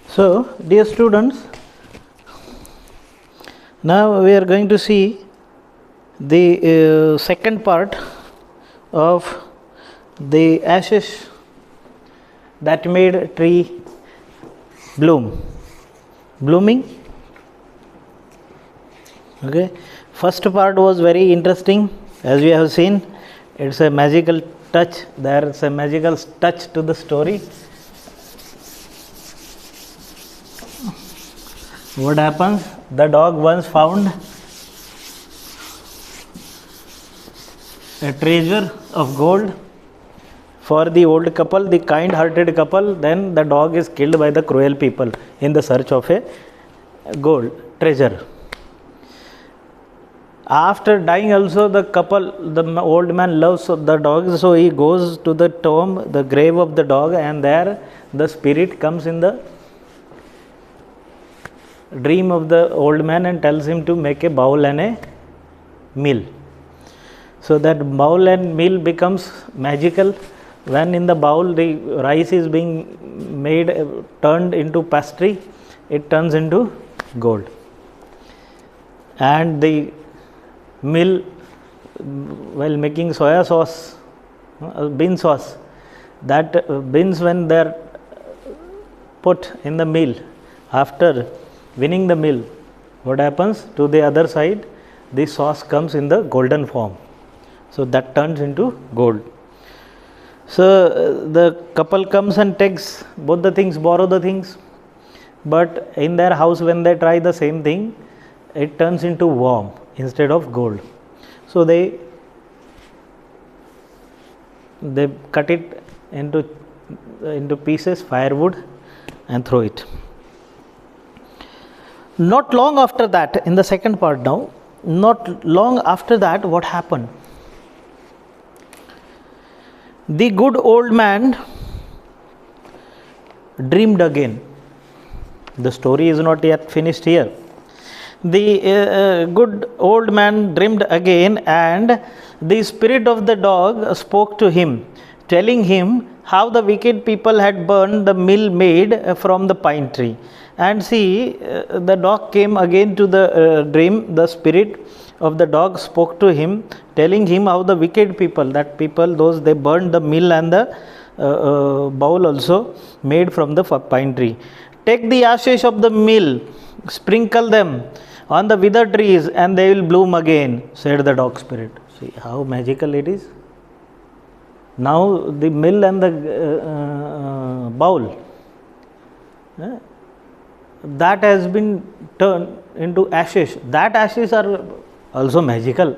So, dear students, now we are going to see the second part of the ashes that made a tree blooming. Okay, first part was very interesting, as we have seen. It's a magical touch. There's a magical touch to the story. What happens? The dog once found a treasure of gold for the old couple, the kind-hearted couple. Then the dog is killed by the cruel people in the search of a gold treasure. After dying also, the old man loves the dog, so he goes to the tomb, the grave of the dog, and there the spirit comes in the dream of the old man and tells him to make a bowl and a meal. So that bowl and meal becomes magical. When in the bowl the rice is being made, turned into pastry, it turns into gold. And the meal, while making soya sauce, bean sauce, that beans, when they are put in the meal, after winning the meal, what happens? To the other side, the sauce comes in the golden form. So that turns into gold. So the couple comes and takes both the things, borrow the things, but in their house when they try the same thing, it turns into worm instead of gold. So they cut it into pieces, firewood, and throw it. Not long after that, in the second part now, not long after that, what happened? The good old man dreamed again. The story is not yet finished here. The good old man dreamed again, and the spirit of the dog spoke to him, telling him how the wicked people had burned the meal made from the pine tree. And see, the dog came again to the dream. The spirit of the dog spoke to him, telling him how the wicked people, those they burned the meal and the bowl also made from the pine tree. Take the ashes of the meal, sprinkle them on the withered trees, and they will bloom again, said the dog spirit. See how magical it is. Now the mill and the bowl, that has been turned into ashes. That ashes are also magical.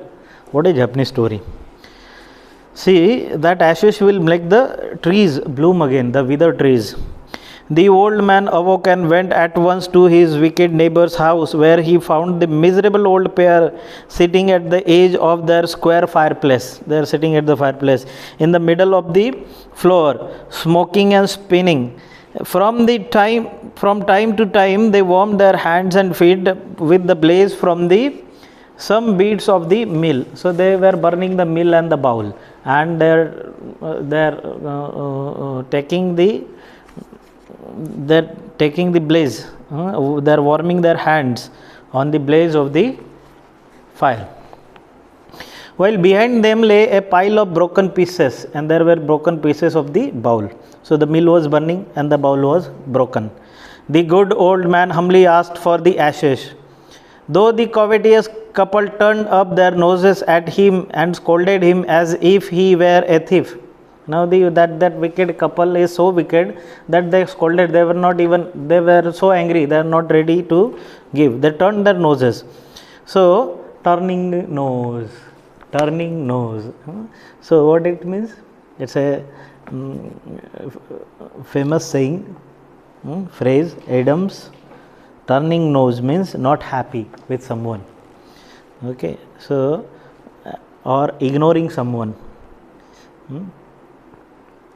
What a Japanese story. See, that ashes will make the trees bloom again, the withered trees. The old man awoke and went at once to his wicked neighbor's house, where he found the miserable old pair sitting at the edge of their square fireplace. They are sitting at the fireplace in the middle of the floor, smoking and spinning. From time to time, they warmed their hands and feet with the blaze from some beads of the meal. So they were burning the meal and the bowl, and they're taking the blaze. They're warming their hands on the blaze of the fire. While behind them lay a pile of broken pieces, and there were broken pieces of the bowl. So the meal was burning and the bowl was broken. The good old man humbly asked for the ashes. Though the covetous couple turned up their noses at him and scolded him as if he were a thief. Now that wicked couple is so wicked that they scolded. They were so angry. They are not ready to give. They turned their noses. So turning nose. So what it means? It's a famous saying, phrase, Adams. Turning nose means not happy with someone. Okay, so or ignoring someone.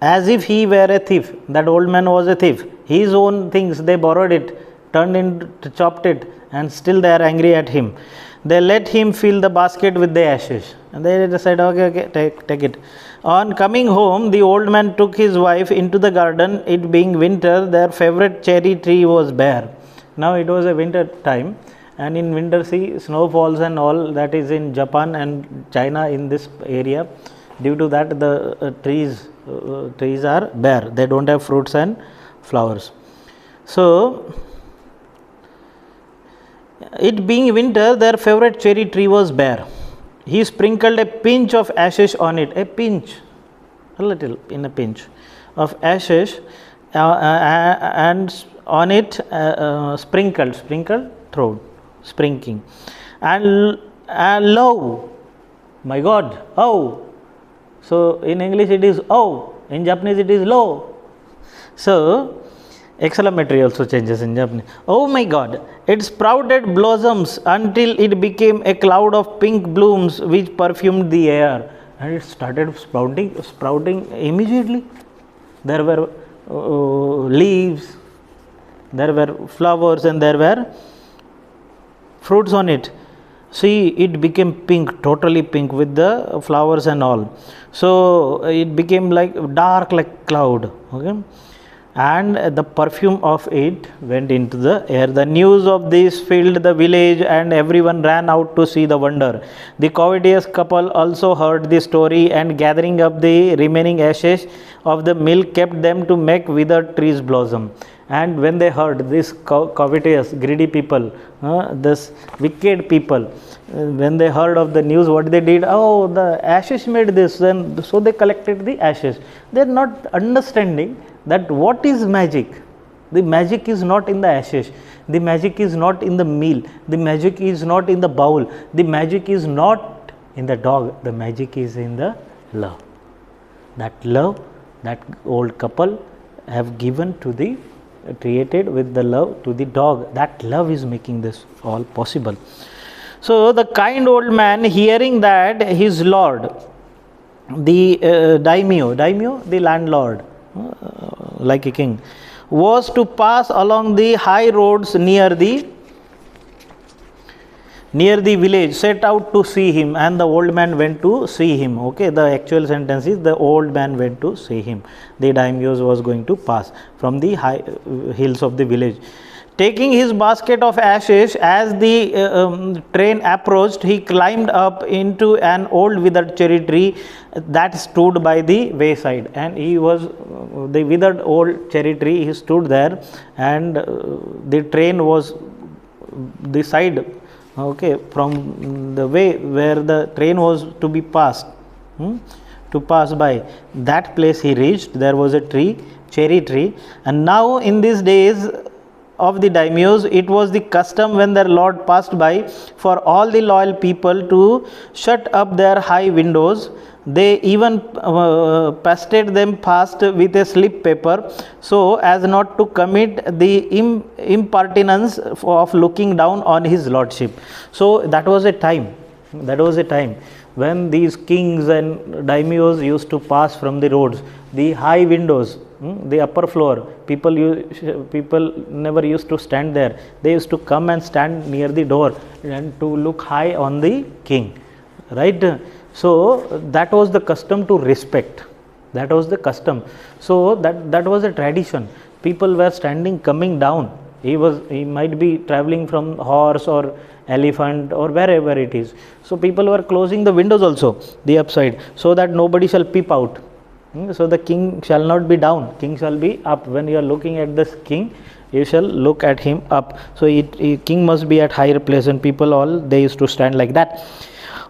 As if he were a thief. That old man was a thief. His own things, they borrowed it, chopped it, and still they are angry at him. They let him fill the basket with the ashes. And they said, okay, take it. On coming home, the old man took his wife into the garden. It being winter, their favorite cherry tree was bare. Now it was a winter time, and in winter, see, snow falls and all that is in Japan and China in this area. Due to that, the trees are bare. They don't have fruits and flowers. So, it being winter, their favorite cherry tree was bare. He sprinkled a pinch of ashes on it, a little pinch of ashes, and on it sprinkled, thrown, sprinkling, and lo, my God, oh. So in English it is oh, in Japanese it is lo. So exclamatory also changes in Japanese. Oh my God, it sprouted blossoms until it became a cloud of pink blooms which perfumed the air. And it started sprouting immediately. There were leaves, there were flowers, and there were fruits on it. See, it became pink, totally pink with the flowers and all. So it became like dark like cloud. Okay. And the perfume of it went into the air. The news of this filled the village, and everyone ran out to see the wonder. The covetous couple also heard the story, and gathering up the remaining ashes of the milk kept them to make withered trees blossom. And when they heard, this covetous, greedy people, this wicked people, when they heard of the news, what they did? Oh, the ashes made this, and so they collected the ashes. They are not understanding that what is magic. The magic is not in the ashes, the magic is not in the meal, the magic is not in the bowl, the magic is not in the dog, the magic is in the love. That love, that old couple have given to the, created with the love to the dog. That love is making this all possible. So the kind old man, hearing that his lord, the daimyo, the landlord, like a king, was to pass along the high roads near the village, set out to see him, and the old man went to see him. Okay, the actual sentence is the old man went to see him. The daimyo was going to pass from the high hills of the village. Taking his basket of ashes, as the train approached, he climbed up into an old withered cherry tree that stood by the wayside. And he was the withered old cherry tree, he stood there, and the train was the side, okay, from the way where the train was to be passed, to pass by. That place he reached, there was a tree, cherry tree. And now in these days of the daimyos, it was the custom when their lord passed by for all the loyal people to shut up their high windows. They even pasted them fast with a slip paper, so as not to commit the impertinence of looking down on his lordship. So that was a time when these kings and daimyos used to pass from the roads, the high windows, the upper floor. People never used to stand there. They used to come and stand near the door and to look high on the king, right? So that was the custom to respect. That was the custom. So that was a tradition. People were standing, coming down. He might be traveling from horse or elephant or wherever it is. So people were closing the windows also, the upside, so that nobody shall peep out. So the king shall not be down, king shall be up. When you are looking at this king, you shall look at him up. So king must be at higher place, and people all, they used to stand like that.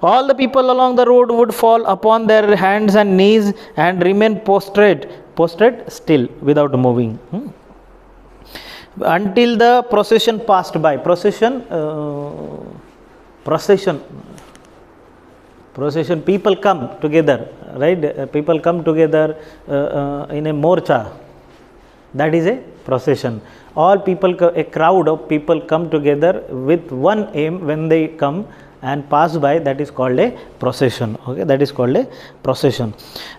All the people along the road would fall upon their hands and knees and remain prostrate still without moving, until the procession passed by. Procession, people come together, right? People come together in a morcha. That is a procession. All people, a crowd of people come together with one aim when they come, and pass by, that is called a procession. Okay, that is called a procession.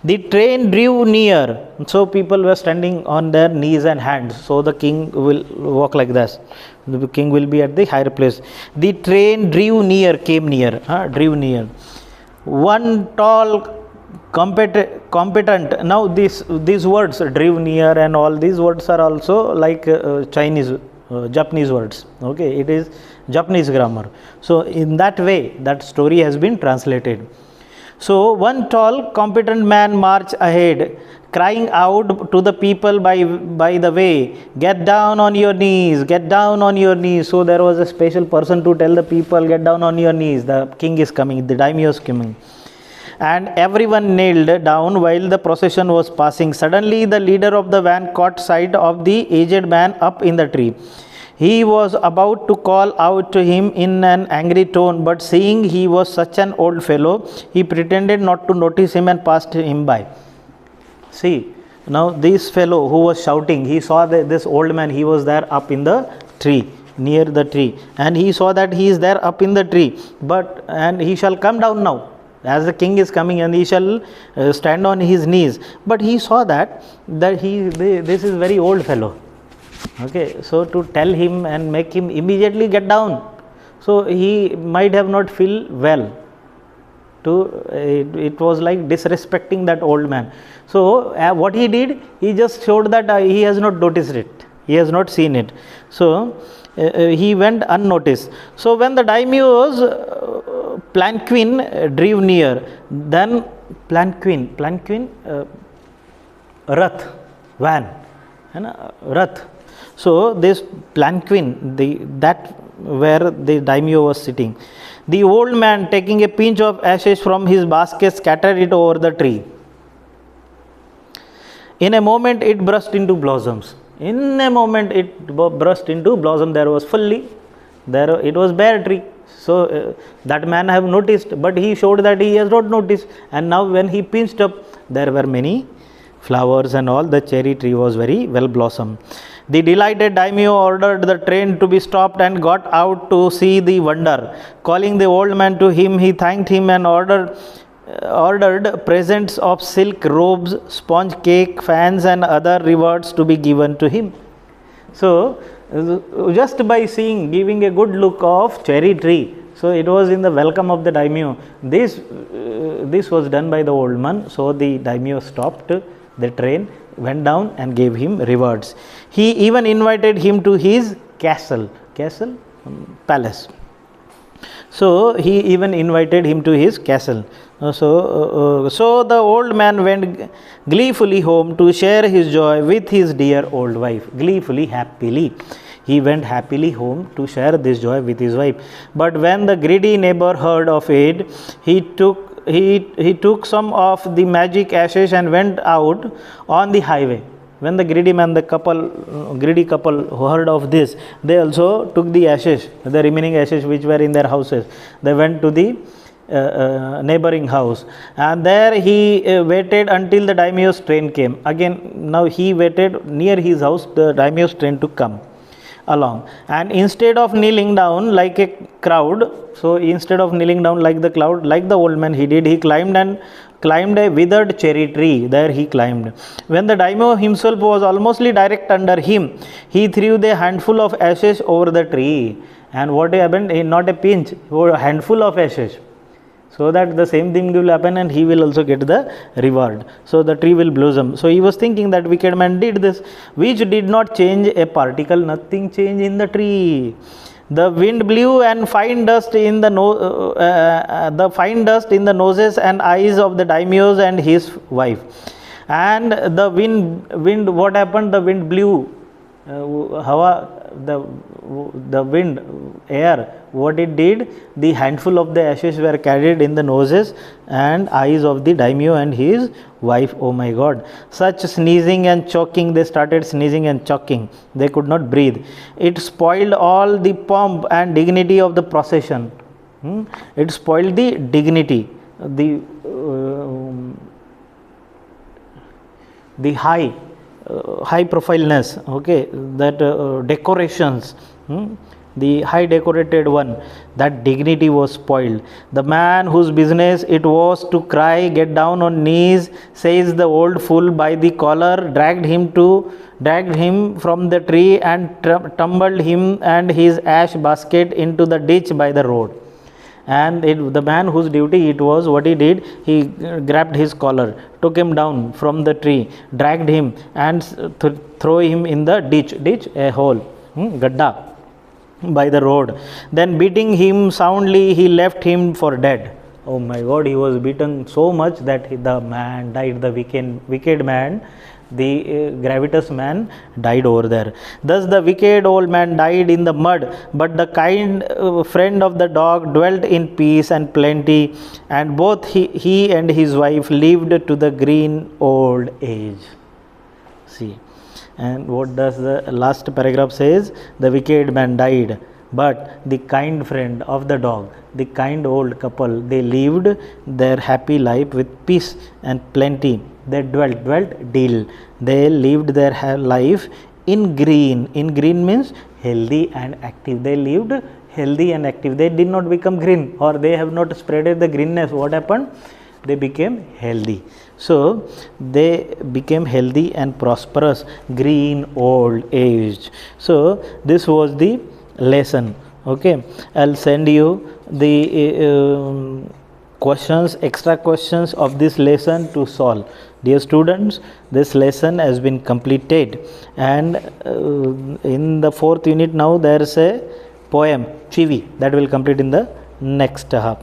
The train drew near, so people were standing on their knees and hands, so the king will walk like this, the king will be at the higher place. The train drew near, came near, drew near. One tall competent. Now these words, drew near and all these words are also like Chinese Japanese words. Okay, it is Japanese grammar. So in that way that story has been translated. So one tall competent man marched ahead, crying out to the people by the way, get down on your knees, get down on your knees. So there was a special person to tell the people, get down on your knees, the king is coming, the daimyo is coming. And everyone knelt down while the procession was passing. Suddenly the leader of the van caught sight of the aged man up in the tree. He was about to call out to him in an angry tone, but seeing he was such an old fellow, he pretended not to notice him and passed him by. See, now this fellow who was shouting, he saw this old man, he was there up in the tree, near the tree, and he saw that he is there up in the tree, and he shall come down now, as the king is coming, and he shall stand on his knees. But he saw that this is very old fellow. Okay, so to tell him and make him immediately get down, so he might have not feel well. It was like disrespecting that old man. So what he did, he just showed that he has not noticed it, he has not seen it. So he went unnoticed. So when the daimyo's palanquin drew near, then palanquin, rath, van, rath. So this palanquin, that where the daimyo was sitting, the old man, taking a pinch of ashes from his basket, scattered it over the tree. In a moment it burst into blossoms. In a moment it burst into blossom. There was fully, it was bare tree. So that man have noticed, but he showed that he has not noticed. And now when he pinched up, there were many flowers and all. The cherry tree was very well blossomed. The delighted daimyo ordered the train to be stopped and got out to see the wonder. Calling the old man to him, he thanked him and ordered presents of silk robes, sponge cake, fans and other rewards to be given to him. So just by giving a good look of cherry tree, so it was in the welcome of the daimyo. This was done by the old man. So the daimyo stopped the train, went down and gave him rewards. He even invited him to his palace. So he even invited him to his castle. So the old man went gleefully home to share his joy with his dear old wife. Gleefully, happily. He went happily home to share this joy with his wife. But when the greedy neighbor heard of it, he took some of the magic ashes and went out on the highway. When the greedy couple who heard of this, they also took the ashes, the remaining ashes which were in their houses. They went to the neighboring house, and there he waited until the daimyo's train came. Again, now he waited near his house, the daimyo's train to come along, and instead of kneeling down like a crowd, so instead of kneeling down like the crowd, like the old man, he climbed a withered cherry tree. There he climbed. When the daimyo himself was almost direct under him, he threw the handful of ashes over the tree. And what happened? Not a pinch, a handful of ashes, so that the same thing will happen and he will also get the reward. So the tree will blossom. So he was thinking that wicked man did this, which did not change a particle. Nothing changed in the tree. The wind blew and fine dust in the noses and eyes of the daimyos and his wife. And the wind, what happened? The wind blew. The wind, air, what it did, the handful of the ashes were carried in the noses and eyes of the daimyo and his wife. Oh my God, such sneezing and choking, they started sneezing and choking, they could not breathe. It spoiled all the pomp and dignity of the procession. It spoiled the dignity, the high profileness, okay, that decorations, the high decorated one, that dignity was spoiled. The man whose business it was to cry, get down on knees, says the old fool by the collar, dragged him from the tree and tumbled him and his ash basket into the ditch by the road. And the man whose duty it was, what he did, he grabbed his collar, took him down from the tree, dragged him and throw him in the ditch, a hole, gadda, by the road. Then beating him soundly, he left him for dead. Oh my God, he was beaten so much that the man died, the wicked man, the gravitas man died over there. Thus the wicked old man died in the mud, but the kind friend of the dog dwelt in peace and plenty, and both he and his wife lived to the green old age. See, and what does the last paragraph says? The wicked man died, but the kind friend of the dog, the kind old couple, they lived their happy life with peace and plenty. They dwelt, deal. They lived their life in green. In green means healthy and active. They lived healthy and active. They did not become green, or they have not spreaded the greenness. What happened? They became healthy. So they became healthy and prosperous, green old age. So this was the lesson. Okay, I'll send you the questions, extra questions of this lesson to solve. Dear students, this lesson has been completed, and in the 4th unit now there is a poem, Chivi, that will complete in the next half.